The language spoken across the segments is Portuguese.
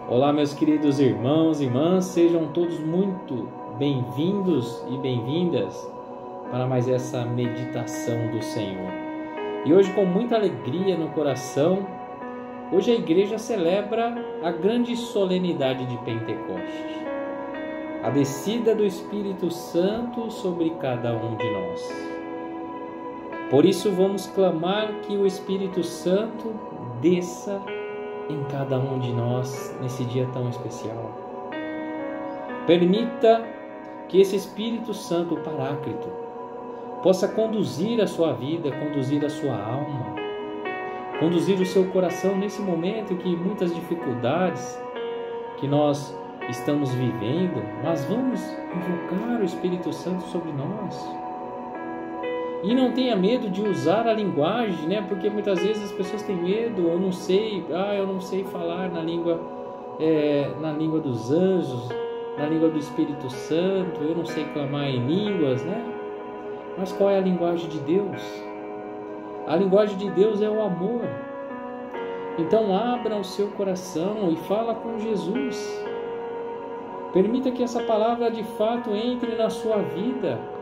Olá, meus queridos irmãos e irmãs, sejam todos muito bem-vindos e bem-vindas para mais essa meditação do Senhor. E hoje, com muita alegria no coração, hoje a igreja celebra a grande solenidade de Pentecostes, a descida do Espírito Santo sobre cada um de nós. Por isso vamos clamar que o Espírito Santo desça em cada um de nós nesse dia tão especial. Permita que esse Espírito Santo, o Paráclito, possa conduzir a sua vida, conduzir a sua alma, conduzir o seu coração nesse momento que muitas dificuldades que nós estamos vivendo, mas vamos invocar o Espírito Santo sobre nós. E não tenha medo de usar a linguagem, né? Porque muitas vezes as pessoas têm medo, eu não sei falar na língua dos anjos, na língua do Espírito Santo, eu não sei clamar em línguas, né? Mas qual é a linguagem de Deus? A linguagem de Deus é o amor. Então abra o seu coração e fala com Jesus. Permita que essa palavra de fato entre na sua vida,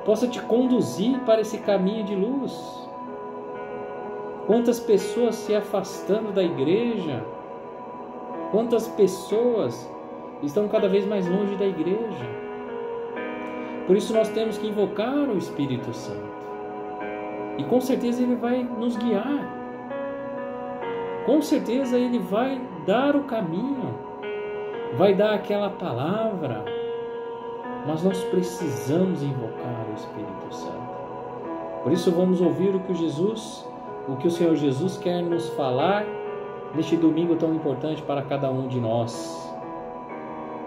possa te conduzir para esse caminho de luz. Quantas pessoas se afastando da igreja, quantas pessoas estão cada vez mais longe da igreja. Por isso nós temos que invocar o Espírito Santo. E com certeza Ele vai nos guiar. Com certeza Ele vai dar o caminho, vai dar aquela palavra. Mas nós precisamos invocar o Espírito Santo. Por isso vamos ouvir o que o Senhor Jesus quer nos falar neste domingo tão importante para cada um de nós.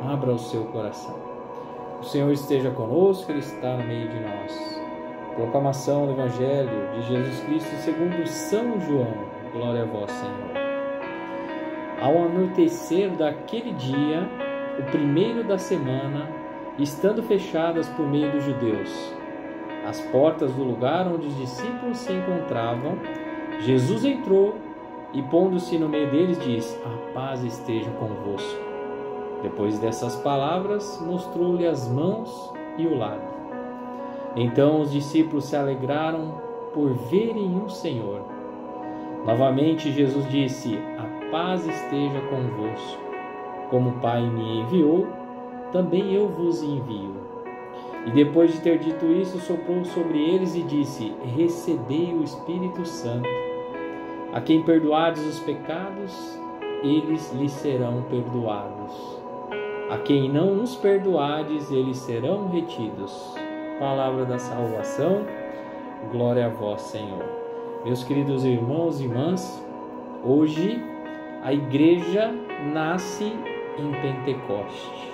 Abra o seu coração. O Senhor esteja conosco, Ele está no meio de nós. Proclamação do Evangelho de Jesus Cristo segundo São João. Glória a vós, Senhor. Ao anoitecer daquele dia, o primeiro da semana, estando fechadas por meio dos judeus as portas do lugar onde os discípulos se encontravam, Jesus entrou e, pondo-se no meio deles, diz: a paz esteja convosco. Depois dessas palavras, mostrou-lhe as mãos e o lado. Então os discípulos se alegraram por verem o Senhor. Novamente Jesus disse: a paz esteja convosco. Como o Pai me enviou, também eu vos envio. E depois de ter dito isso, soprou sobre eles e disse: recebei o Espírito Santo. A quem perdoardes os pecados, eles lhes serão perdoados. A quem não os perdoardes, eles serão retidos. Palavra da salvação, glória a vós, Senhor. Meus queridos irmãos e irmãs, hoje a igreja nasce em Pentecostes.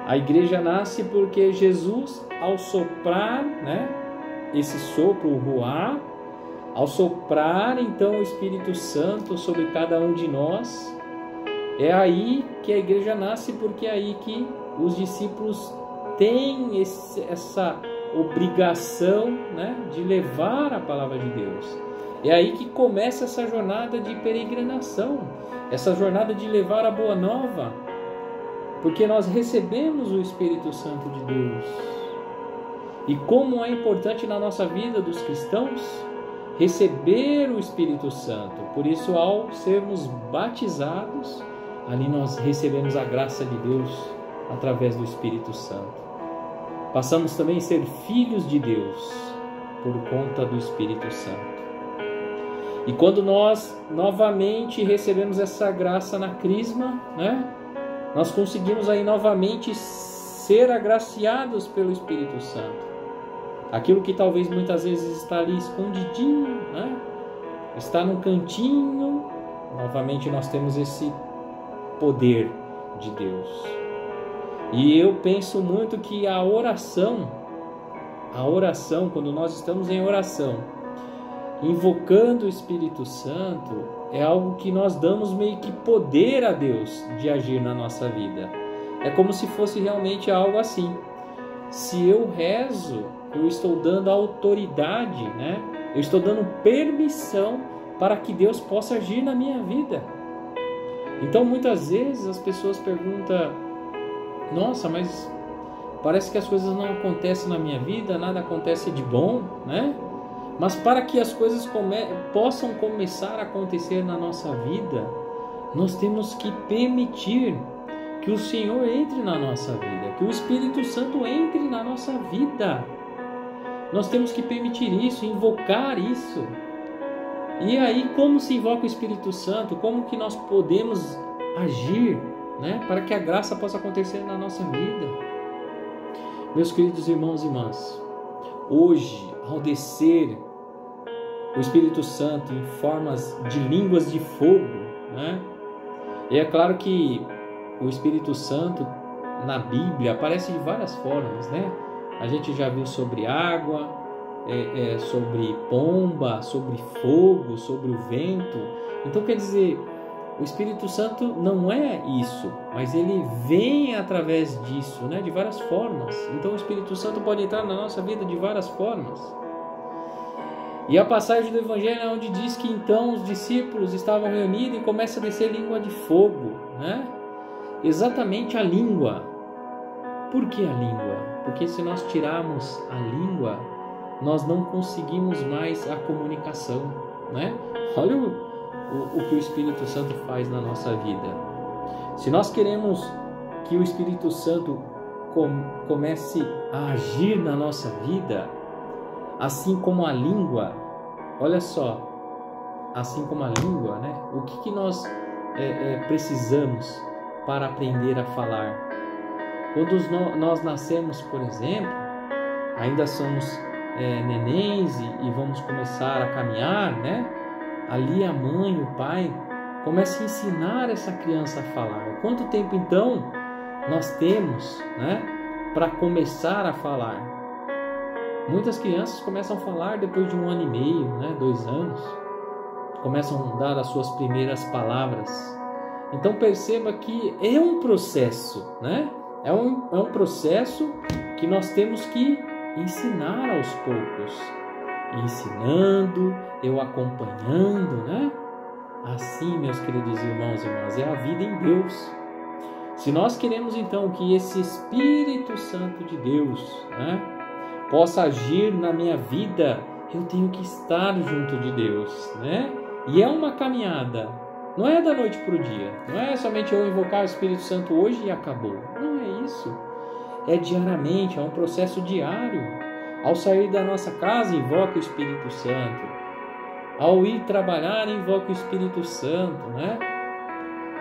A igreja nasce porque Jesus, ao soprar, esse sopro, o ruá, ao soprar então o Espírito Santo sobre cada um de nós, é aí que a igreja nasce, porque é aí que os discípulos têm essa obrigação, de levar a palavra de Deus. É aí que começa essa jornada de peregrinação, essa jornada de levar a boa nova, porque nós recebemos o Espírito Santo de Deus. E como é importante na nossa vida dos cristãos receber o Espírito Santo. Por isso, ao sermos batizados, ali nós recebemos a graça de Deus através do Espírito Santo. Passamos também a ser filhos de Deus por conta do Espírito Santo. E quando nós novamente recebemos essa graça na crisma, nós conseguimos aí novamente ser agraciados pelo Espírito Santo. Aquilo que talvez muitas vezes está ali escondidinho, está num cantinho, novamente nós temos esse poder de Deus. E eu penso muito que a oração, quando nós estamos em oração, invocando o Espírito Santo, é algo que nós damos meio que poder a Deus de agir na nossa vida. É como se fosse realmente algo assim. Se eu rezo, eu estou dando autoridade, eu estou dando permissão para que Deus possa agir na minha vida. Então muitas vezes as pessoas perguntam: nossa, mas parece que as coisas não acontecem na minha vida, nada acontece de bom, né? Mas para que as coisas possam começar a acontecer na nossa vida, nós temos que permitir que o Senhor entre na nossa vida, que o Espírito Santo entre na nossa vida. Nós temos que permitir isso, invocar isso. E aí, como se invoca o Espírito Santo? Como que nós podemos agir, né, para que a graça possa acontecer na nossa vida? Meus queridos irmãos e irmãs, hoje, ao descer o Espírito Santo em formas de línguas de fogo, né? E é claro que o Espírito Santo na Bíblia aparece de várias formas, né? A gente já viu sobre água, sobre pomba, sobre fogo, sobre o vento. Então quer dizer, o Espírito Santo não é isso, mas ele vem através disso, né? De várias formas. Então o Espírito Santo pode entrar na nossa vida de várias formas. E a passagem do Evangelho é onde diz que então os discípulos estavam reunidos e começa a descer língua de fogo, né? Exatamente a língua. Por que a língua? Porque se nós tirarmos a língua, nós não conseguimos mais a comunicação, né? Olha o que o Espírito Santo faz na nossa vida. Se nós queremos que o Espírito Santo comece a agir na nossa vida, assim como a língua, olha só, assim como a língua, né? O que nós precisamos para aprender a falar? Quando nós nascemos, por exemplo, ainda somos nenéns e vamos começar a caminhar, né? Ali a mãe, o pai, começa a ensinar essa criança a falar. Quanto tempo então nós temos, né, para começar a falar? Muitas crianças começam a falar depois de 1 ano e meio, né, 2 anos. Começam a dar as suas primeiras palavras. Então perceba que é um processo, né? É um processo que nós temos que ensinar aos poucos. Ensinando, eu acompanhando, né? Assim, meus queridos irmãos e irmãs, é a vida em Deus. Se nós queremos então que esse Espírito Santo de Deus, né, possa agir na minha vida, eu tenho que estar junto de Deus, né? E é uma caminhada, não é da noite para o dia, não é somente eu invocar o Espírito Santo hoje e acabou. Não é isso, é diariamente, é um processo diário. Ao sair da nossa casa, invoca o Espírito Santo. Ao ir trabalhar, invoca o Espírito Santo, né?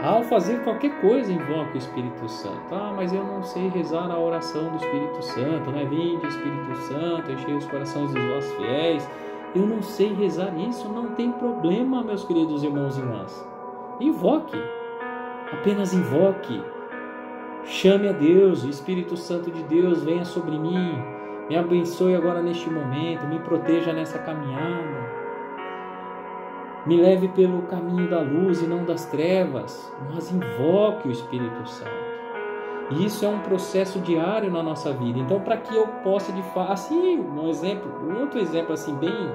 Ao fazer qualquer coisa, invoca o Espírito Santo. Ah, mas eu não sei rezar a oração do Espírito Santo, né? Vinde, Espírito Santo, enchei os corações dos vossos fiéis. Eu não sei rezar isso, não tem problema, meus queridos irmãos e irmãs. Invoque, apenas invoque. Chame a Deus, o Espírito Santo de Deus venha sobre mim. Me abençoe agora neste momento, me proteja nessa caminhada. Me leve pelo caminho da luz e não das trevas. Mas invoque o Espírito Santo. E isso é um processo diário na nossa vida. Então, para que eu possa de fato, assim, um outro exemplo assim bem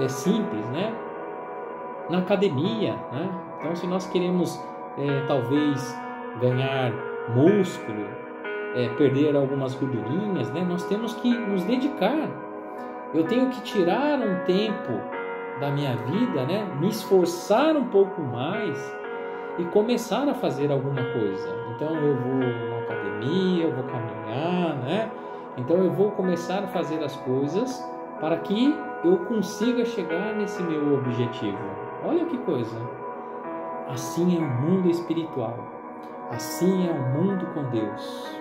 simples, né? Na academia, né? Então, se nós queremos talvez ganhar músculo, perder algumas gordurinhas, né? Nós temos que nos dedicar. Eu tenho que tirar um tempo da minha vida, né? Me esforçar um pouco mais e começar a fazer alguma coisa. Então eu vou na academia, eu vou caminhar, né? Então eu vou começar a fazer as coisas para que eu consiga chegar nesse meu objetivo. Olha que coisa! Assim é o mundo espiritual. Assim é o mundo com Deus.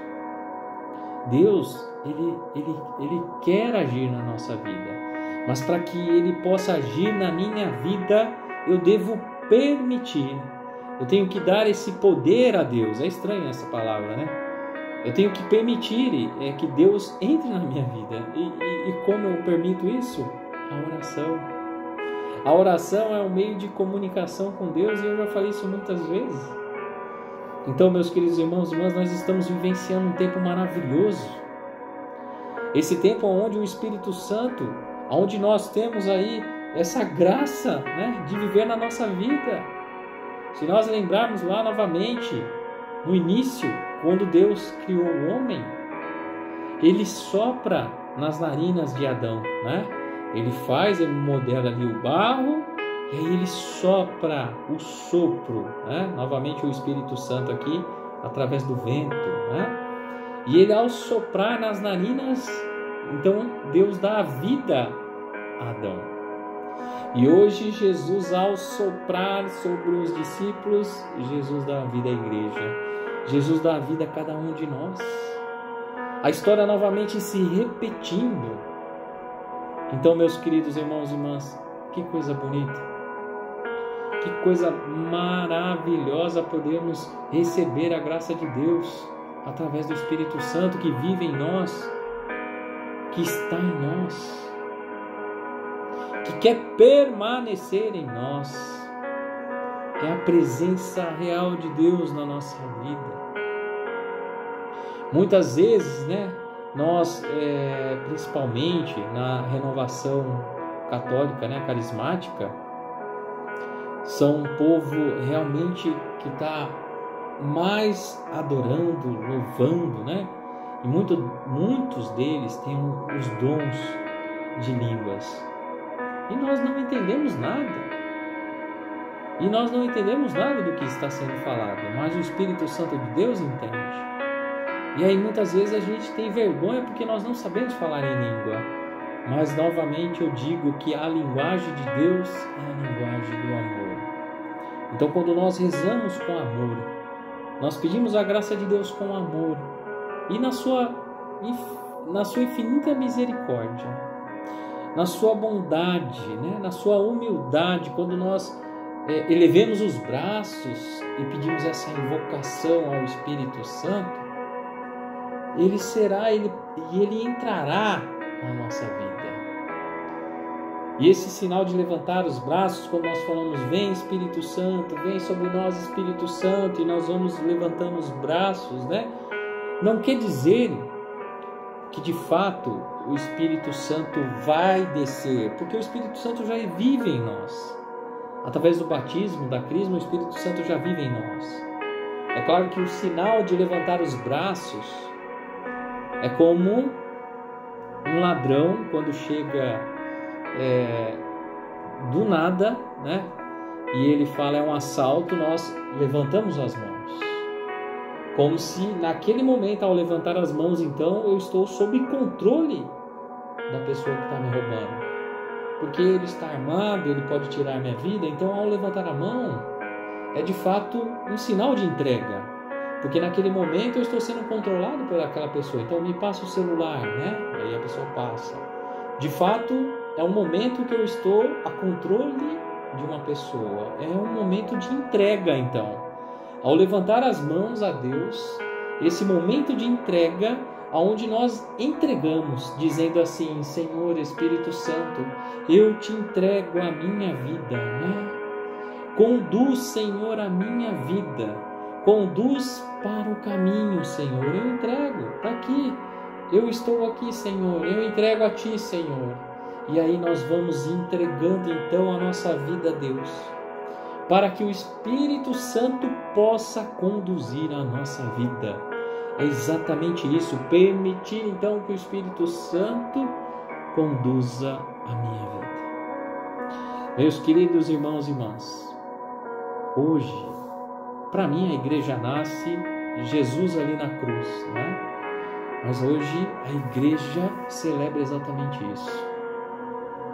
Deus, ele quer agir na nossa vida, mas para que Ele possa agir na minha vida, eu devo permitir. Eu tenho que dar esse poder a Deus. É estranha essa palavra, né? Eu tenho que permitir que Deus entre na minha vida. E como eu permito isso? A oração. A oração é um meio de comunicação com Deus, e eu já falei isso muitas vezes. Então, meus queridos irmãos e irmãs, nós estamos vivenciando um tempo maravilhoso. Esse tempo onde o Espírito Santo, onde nós temos aí essa graça, né, de viver na nossa vida. Se nós lembrarmos lá novamente, no início, quando Deus criou o homem, Ele sopra nas narinas de Adão, né? Ele modela ali o barro, e aí Ele sopra o sopro, né? Novamente o Espírito Santo aqui, através do vento, né? E Ele, ao soprar nas narinas, então Deus dá a vida a Adão. E hoje Jesus, ao soprar sobre os discípulos, Jesus dá a vida à igreja. Jesus dá a vida a cada um de nós. A história novamente se repetindo. Então, meus queridos irmãos e irmãs, que coisa bonita. Que coisa maravilhosa podemos receber a graça de Deus através do Espírito Santo que vive em nós, que está em nós, que quer permanecer em nós. É a presença real de Deus na nossa vida. Muitas vezes, né, nós, principalmente na renovação católica, né, carismática, são um povo realmente que está mais adorando, louvando, né? E muitos deles têm os dons de línguas. E nós não entendemos nada. E nós não entendemos nada do que está sendo falado, mas o Espírito Santo de Deus entende. E aí muitas vezes a gente tem vergonha porque nós não sabemos falar em língua. Mas novamente eu digo que a linguagem de Deus é a linguagem do amor. Então quando nós rezamos com amor, nós pedimos a graça de Deus com amor e na sua infinita misericórdia, na sua bondade, né? Na sua humildade, quando nós elevemos os braços e pedimos essa invocação ao Espírito Santo, Ele entrará na nossa vida. E esse sinal de levantar os braços, quando nós falamos, vem Espírito Santo, vem sobre nós Espírito Santo, e nós vamos levantando os braços, né? Não quer dizer que de fato o Espírito Santo vai descer, porque o Espírito Santo já vive em nós. Através do batismo, da crisma, o Espírito Santo já vive em nós. É claro que o sinal de levantar os braços é como um ladrão quando chega do nada, né? E ele fala, é um assalto, nós levantamos as mãos. Como se naquele momento, ao levantar as mãos, então, eu estou sob controle da pessoa que está me roubando. Porque ele está armado, ele pode tirar minha vida. Então, ao levantar a mão, é de fato um sinal de entrega. Porque naquele momento eu estou sendo controlado por aquela pessoa. Então, me passa o celular, né? E aí a pessoa passa. De fato, é um momento que eu estou a controle de uma pessoa. É um momento de entrega, então. Ao levantar as mãos a Deus, esse momento de entrega, onde nós entregamos, dizendo assim, Senhor Espírito Santo, eu te entrego a minha vida, né? Conduz, Senhor, a minha vida, conduz para o caminho, Senhor, eu entrego, está aqui, eu estou aqui, Senhor, eu entrego a Ti, Senhor. E aí nós vamos entregando então a nossa vida a Deus, para que o Espírito Santo possa conduzir a nossa vida. É exatamente isso, permitir então que o Espírito Santo conduza a minha vida. Meus queridos irmãos e irmãs, hoje, para mim a igreja nasce Jesus ali na cruz, né? Mas hoje a igreja celebra exatamente isso.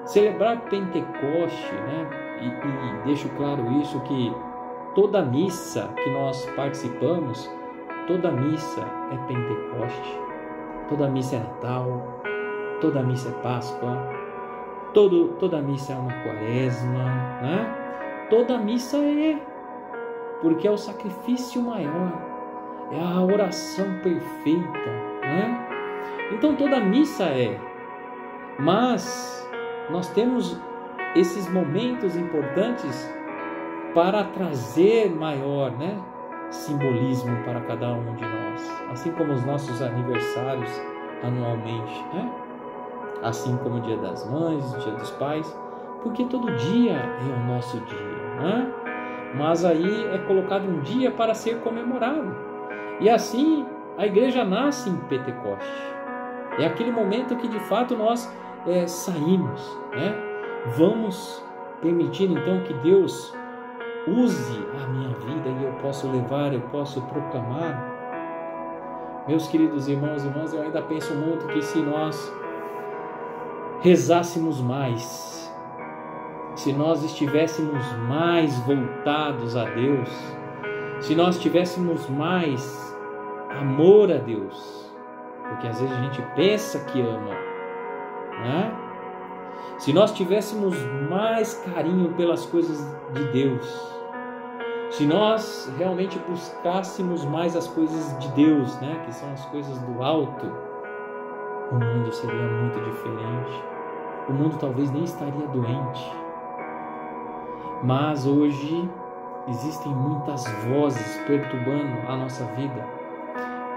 Celebrar Pentecoste, né? E deixo claro isso, que toda missa que nós participamos, toda missa é Pentecoste, toda missa é Natal, toda missa é Páscoa, toda missa é uma Quaresma, né? Toda missa porque é o sacrifício maior, é a oração perfeita, né? Então toda missa mas nós temos esses momentos importantes para trazer maior, né, simbolismo para cada um de nós, assim como os nossos aniversários anualmente, né? Assim como o Dia das Mães, o Dia dos Pais, porque todo dia é o nosso dia, né? mas aí é colocado um dia para ser comemorado. E assim a igreja nasce em Pentecoste. É aquele momento que de fato nós saímos, né? Vamos permitir então que Deus use a minha vida e eu posso levar, eu posso proclamar. Meus queridos irmãos e irmãs, eu ainda penso muito que se nós rezássemos mais, se nós estivéssemos mais voltados a Deus, se nós tivéssemos mais amor a Deus, porque às vezes a gente pensa que ama, né? Se nós tivéssemos mais carinho pelas coisas de Deus, se nós realmente buscássemos mais as coisas de Deus, né, que são as coisas do alto, o mundo seria muito diferente. O mundo talvez nem estaria doente. Mas hoje existem muitas vozes perturbando a nossa vida,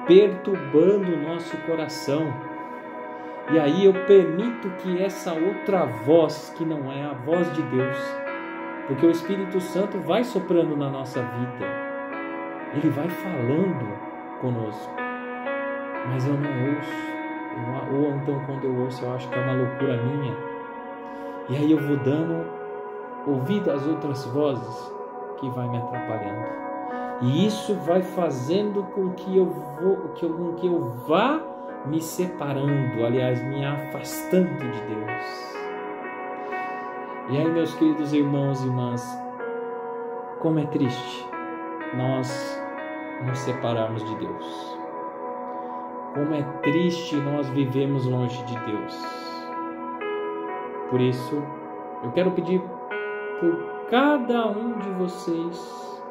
perturbando o nosso coração. E aí eu permito que essa outra voz, que não é a voz de Deus, porque o Espírito Santo vai soprando na nossa vida, ele vai falando conosco, mas eu não ouço, ou então quando eu ouço eu acho que é uma loucura minha, e aí eu vou dando ouvido às outras vozes que vai me atrapalhando, e isso vai fazendo com que eu vá me separando, aliás, me afastando de Deus. E aí, meus queridos irmãos e irmãs, como é triste nós nos separarmos de Deus. Como é triste nós vivemos longe de Deus. Por isso, eu quero pedir por cada um de vocês,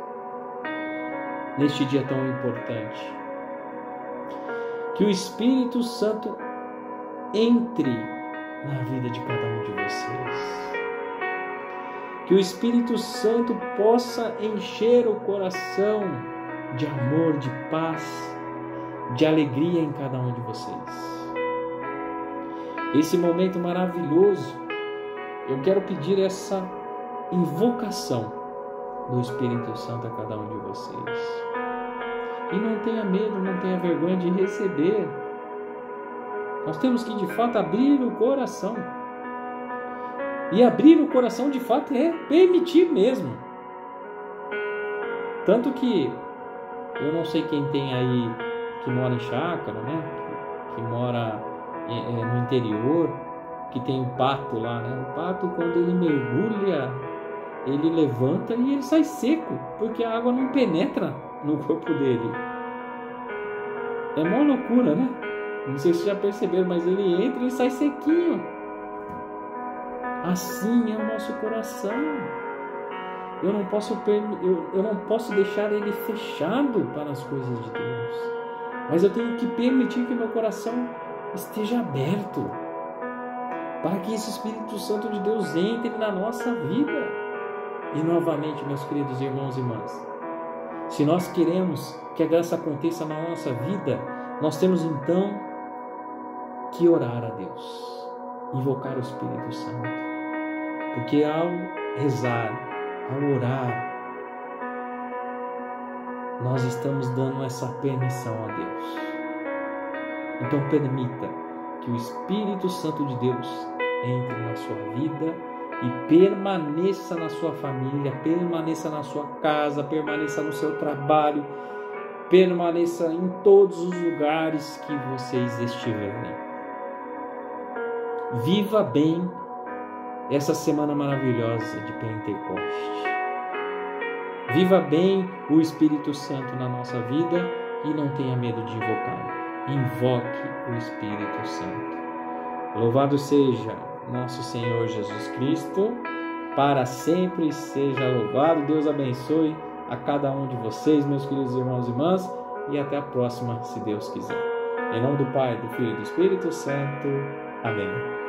neste dia tão importante, que o Espírito Santo entre na vida de cada um de vocês. Que o Espírito Santo possa encher o coração de amor, de paz, de alegria em cada um de vocês. Esse momento maravilhoso, eu quero pedir essa invocação do Espírito Santo a cada um de vocês. E não tenha medo, não tenha vergonha de receber. Nós temos que de fato abrir o coração. E abrir o coração de fato é permitir mesmo. Tanto que eu não sei quem tem aí que mora em chácara, né? Que mora no interior, que tem o pato lá, né? O pato, quando ele mergulha, ele levanta e ele sai seco, porque a água não penetra no corpo dele. É uma loucura, né? Não sei se vocês já perceberam, mas ele entra e sai sequinho. Assim é o nosso coração. Eu não posso deixar ele fechado para as coisas de Deus, mas eu tenho que permitir que meu coração esteja aberto para que esse Espírito Santo de Deus entre na nossa vida. E novamente, meus queridos irmãos e irmãs, se nós queremos que a graça aconteça na nossa vida, nós temos então que orar a Deus, invocar o Espírito Santo. Porque ao rezar, ao orar, nós estamos dando essa permissão a Deus. Então permita que o Espírito Santo de Deus entre na sua vida e permaneça na sua família, permaneça na sua casa, permaneça no seu trabalho, permaneça em todos os lugares que vocês estiverem. Viva bem essa semana maravilhosa de Pentecoste. Viva bem o Espírito Santo na nossa vida e não tenha medo de invocar. Invoque o Espírito Santo. Louvado seja nosso Senhor Jesus Cristo, para sempre seja louvado. Deus abençoe a cada um de vocês, meus queridos irmãos e irmãs, e até a próxima, se Deus quiser. Em nome do Pai, do Filho e do Espírito Santo. Amém.